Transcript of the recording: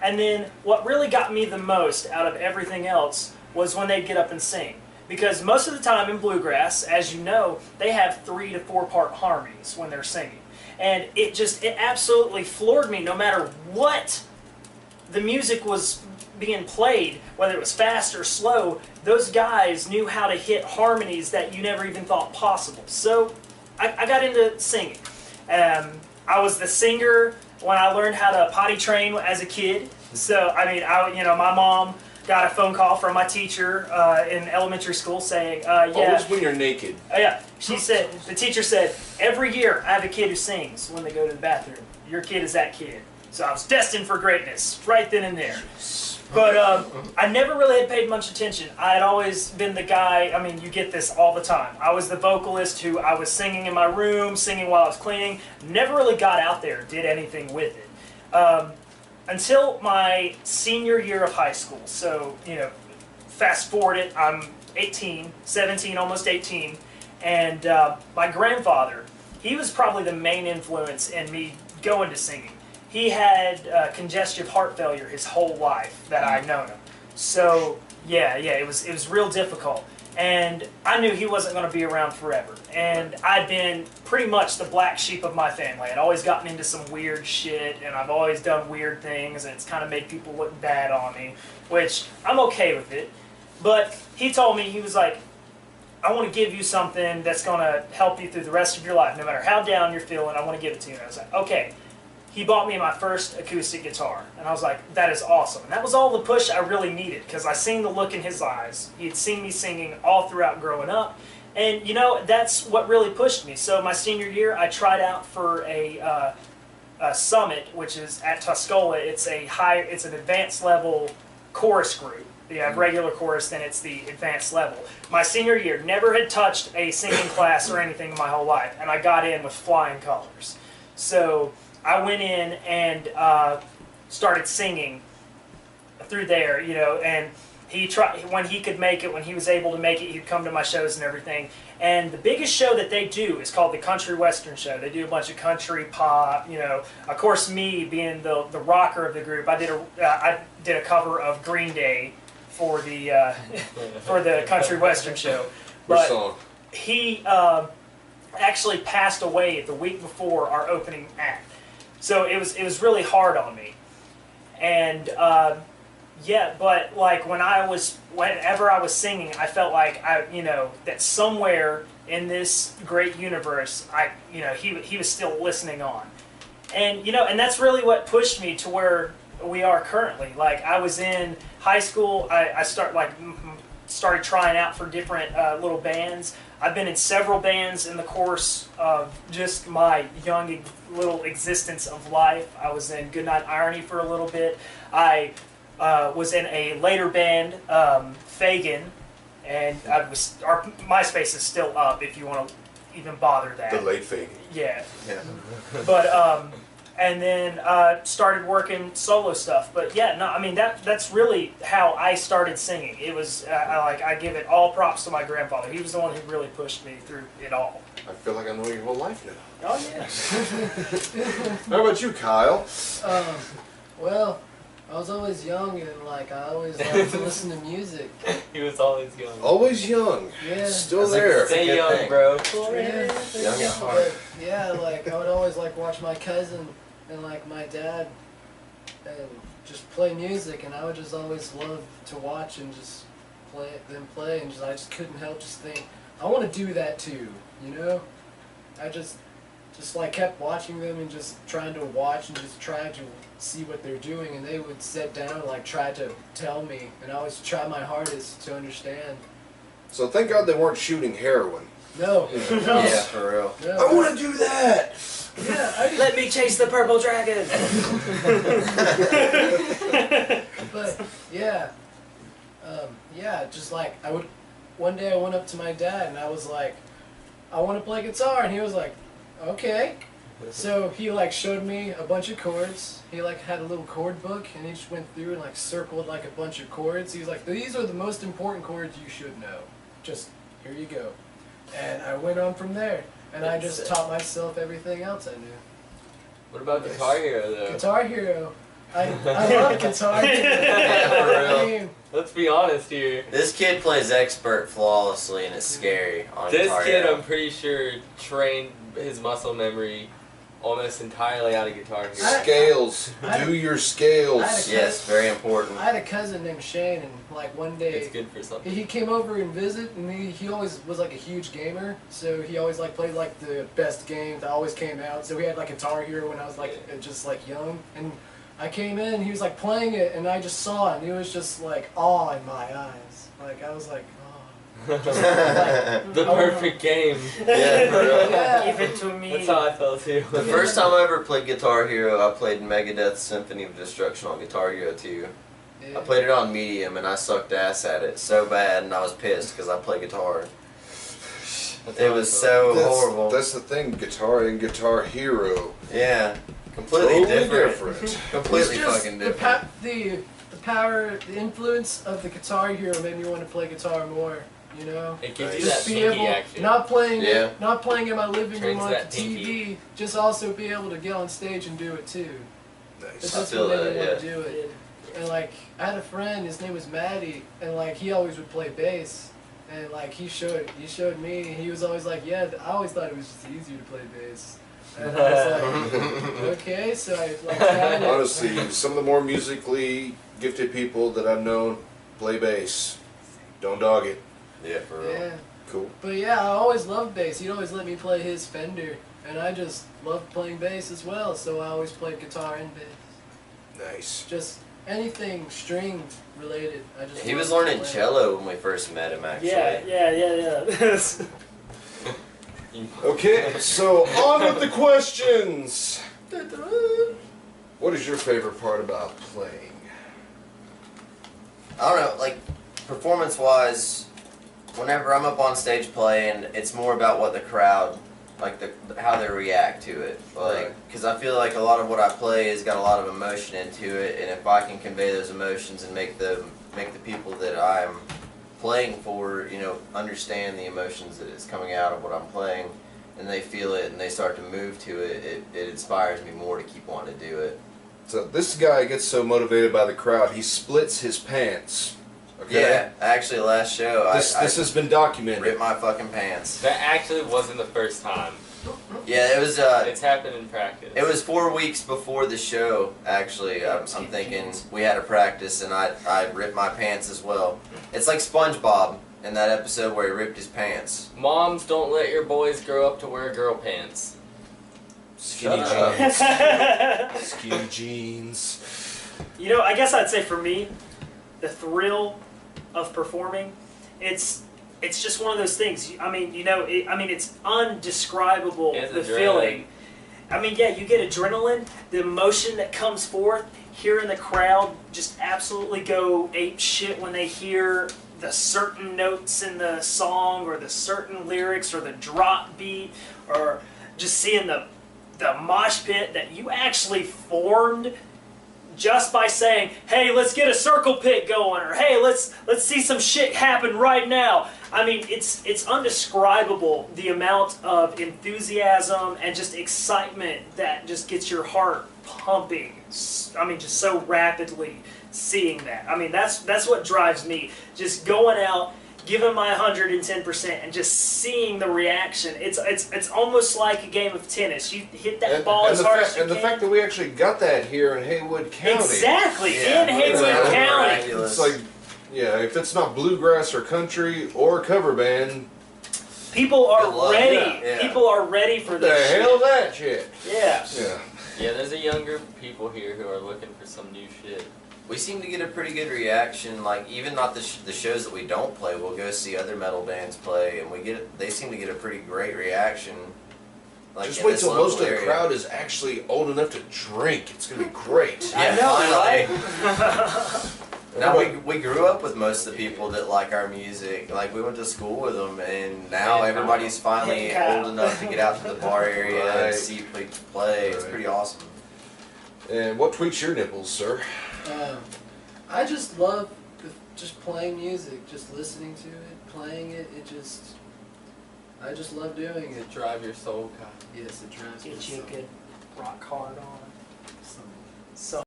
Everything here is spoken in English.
And then what really got me the most out of everything else was when they'd get up and sing. Because most of the time in bluegrass, as you know, they have 3 to 4 part harmonies when they're singing. And it absolutely floored me no matter what the music was being played, whether it was fast or slow, those guys knew how to hit harmonies that you never even thought possible. So I got into singing. I was the singer when I learned how to potty train as a kid. So, I mean, my mom got a phone call from my teacher in elementary school saying, yeah. Always when you're naked. Yeah. She said, the teacher said, every year I have a kid who sings when they go to the bathroom. Your kid is that kid. So I was destined for greatness right then and there. But I never really had paid much attention. I had always been the guy, I mean, you get this all the time. I was the vocalist who I was singing in my room, singing while I was cleaning. Never really got out there, did anything with it. Until my senior year of high school. So, fast forward it, I'm 18, 17, almost 18. And my grandfather, he was probably the main influence in me going to singing. He had congestive heart failure his whole life that I'd known him. So, yeah, it was real difficult. And I knew he wasn't going to be around forever. And I'd been pretty much the black sheep of my family. I'd always gotten into some weird shit, and I've always done weird things, and it's kind of made people look bad on me, which I'm okay with it. But he told me, he was like, I want to give you something that's going to help you through the rest of your life. No matter how down you're feeling, I want to give it to you. And I was like, okay. He bought me my first acoustic guitar, and I was like, that is awesome. And that was all the push I really needed, because I seen the look in his eyes. He had seen me singing all throughout growing up, and that's what really pushed me. So my senior year, I tried out for a summit, which is at Tuscola. It's an advanced level chorus group. You have regular chorus, then it's the advanced level. My senior year, never had touched a singing class or anything in my whole life, and I got in with flying colors. So I went in and started singing through there, and he tried, when he could make it, when he was able to make it, he'd come to my shows and everything. And the biggest show that they do is called the Country Western Show. They do a bunch of country, pop, Of course, me being the rocker of the group, I did a cover of Green Day for the for the Country Western Show. What song? He actually passed away the week before our opening act. So it was really hard on me, and but like whenever I was singing, I felt like that somewhere in this great universe, he was still listening on, and and that's really what pushed me to where we are currently. Like I was in high school, I started trying out for different little bands. I've been in several bands in the course of just my young little existence of life. I was in Goodnight Irony for a little bit. I was in a later band, Fagin, and our MySpace is still up if you want to even bother that. The late Fagin. Yeah. But and then started working solo stuff. But yeah, no, I mean that's really how I started singing. It was I give it all props to my grandfather. He was the one who really pushed me through it all. I feel like I know your whole life now. Oh yeah. How about you, Kyle? Well, I was always young and I always liked to listen to music. He was always young. Always young. Yeah. Still there. Stay young, bro. Yeah. Young at heart. Yeah, I would always watch my cousin and my dad and just play music, and I would just always love to watch and just play, and I just couldn't help just think, I want to do that too, I just kept watching them and just trying to watch and just trying to see what they're doing, and they would sit down and try to tell me, and I always try my hardest to understand. So thank God they weren't shooting heroin. No. Yeah, for real. No. I want to do that! Yeah, let me chase the purple dragon! But, yeah. Just one day I went up to my dad and I was like, I want to play guitar, and he was like, okay. So he showed me a bunch of chords. He had a little chord book, and he just went through and circled a bunch of chords. He was like, these are the most important chords you should know. Just, here you go. And I went on from there, and I just taught myself everything else I knew. What about Guitar Hero, though? Guitar Hero, I love guitar. Yeah, for real. I mean, Let's be honest here. This kid plays expert flawlessly, and it's scary on This Guitar kid, Hero. I'm pretty sure, trained his muscle memory almost entirely out of Guitar Hero. Scales. I- Do your scales. I had a- Yes, very important. I had a cousin named Shane, and like one day It's good for something. he came over and visit, and he always was like a huge gamer, so he always like played like the best games that always came out. So we had like Guitar Hero when I was like just like young, and I came in, and he was like playing it, and I just saw it, and it was just like awe in my eyes. Like I was like, oh. The perfect game. Yeah, for real. Yeah. Even to me. That's how I felt too. The first time I ever played Guitar Hero, I played Megadeth's Symphony of Destruction on Guitar Hero 2. Yeah. I played it on medium, and I sucked ass at it so bad, and I was pissed because I play guitar. That's It how I was felt. so horrible. That's the thing. Guitar and Guitar Hero. Yeah, completely Totally different. Completely It's just fucking the different. the power, the influence of the Guitar Hero made me want to play guitar more. You know. It gives you Just that be pinky able, action. not playing Yeah. it, not playing in my living room Trains on that the TV. pinky. Just also be able to get on stage and do it too. It's Nice. I just feel what made me that, want to do it. And like, I had a friend, his name was Maddie, and like he always would play bass. And like he showed me, and he was always like, yeah, I always thought it was just easier to play bass. And I was like, okay, so I like tried it. Honestly, some of the more musically gifted people that I've known play bass. Don't dog it. Yeah, for real. Yeah. Cool. But yeah, I always loved bass. He'd always let me play his Fender, and I just loved playing bass as well. So I always played guitar and bass. Nice. Just anything string related. I just. He was loved learning playing. cello when we first met him, actually. Yeah. Okay, so on with the questions. What is your favorite part about playing? I don't know, like, performance-wise, whenever I'm up on stage playing, it's more about what the crowd, like, how they react to it. Like, because I feel like a lot of what I play has got a lot of emotion into it, and if I can convey those emotions and make the people that I'm playing for, you know, understand the emotions that is coming out of what I'm playing, and they feel it and they start to move to it, it inspires me more to keep wanting to do it. So this guy gets so motivated by the crowd, he splits his pants. Okay? Yeah, actually, last show, This I has been documented. ripped my fucking pants. That actually wasn't the first time. Yeah, it was. It's happened in practice. It was 4 weeks before the show, actually. I'm thinking we had a practice, and I ripped my pants as well. It's like SpongeBob in that episode where he ripped his pants. Moms, don't let your boys grow up to wear girl pants. Skinny Shut up. jeans. Skinny jeans. You know, I guess I'd say for me, the thrill of performing, it's just one of those things. I mean, you know, it's undescribable, It's the adrenaline. feeling. I mean, yeah, you get adrenaline, the emotion that comes forth, hearing the crowd just absolutely go ape shit when they hear the certain notes in the song or the certain lyrics or the drop beat, or just seeing the mosh pit that you actually formed just by saying, hey, let's get a circle pit going, or hey, let's see some shit happen right now. I mean, it's undescribable, the amount of enthusiasm and just excitement that just gets your heart pumping. I mean, just so rapidly seeing that. I mean, that's what drives me. Just going out, giving my 110%, and just seeing the reaction. It's almost like a game of tennis. You hit that ball as hard as you and the can. fact that we actually got that here in Haywood County. Exactly, Yeah, in Haywood it's County. miraculous. It's like, yeah, if it's not bluegrass or country or cover band, People are Good luck. ready. Yeah. People are ready for what the this hell's shit. that shit? Yeah. Yeah. Yeah, there's a younger people here who are looking for some new shit. We seem to get a pretty good reaction. Like, even not the shows that we don't play, we'll go see other metal bands play, and they seem to get a pretty great reaction. Like, Just in wait this till local most of the area. crowd is actually old enough to drink. It's gonna be great. I Yeah, know, finally. Now we grew up with most of the people that like our music. Like, we went to school with them, and now Hey, everybody's finally Hey, Kyle. old enough to get out to the bar area Right. and see people play. It's Right. pretty awesome. And what tweaks your nipples, sir? I just love just playing music, just listening to it, playing it. I just love doing it. Drive your soul, Kyle. Yes, it drives me Get you a so. good rock hard on. Some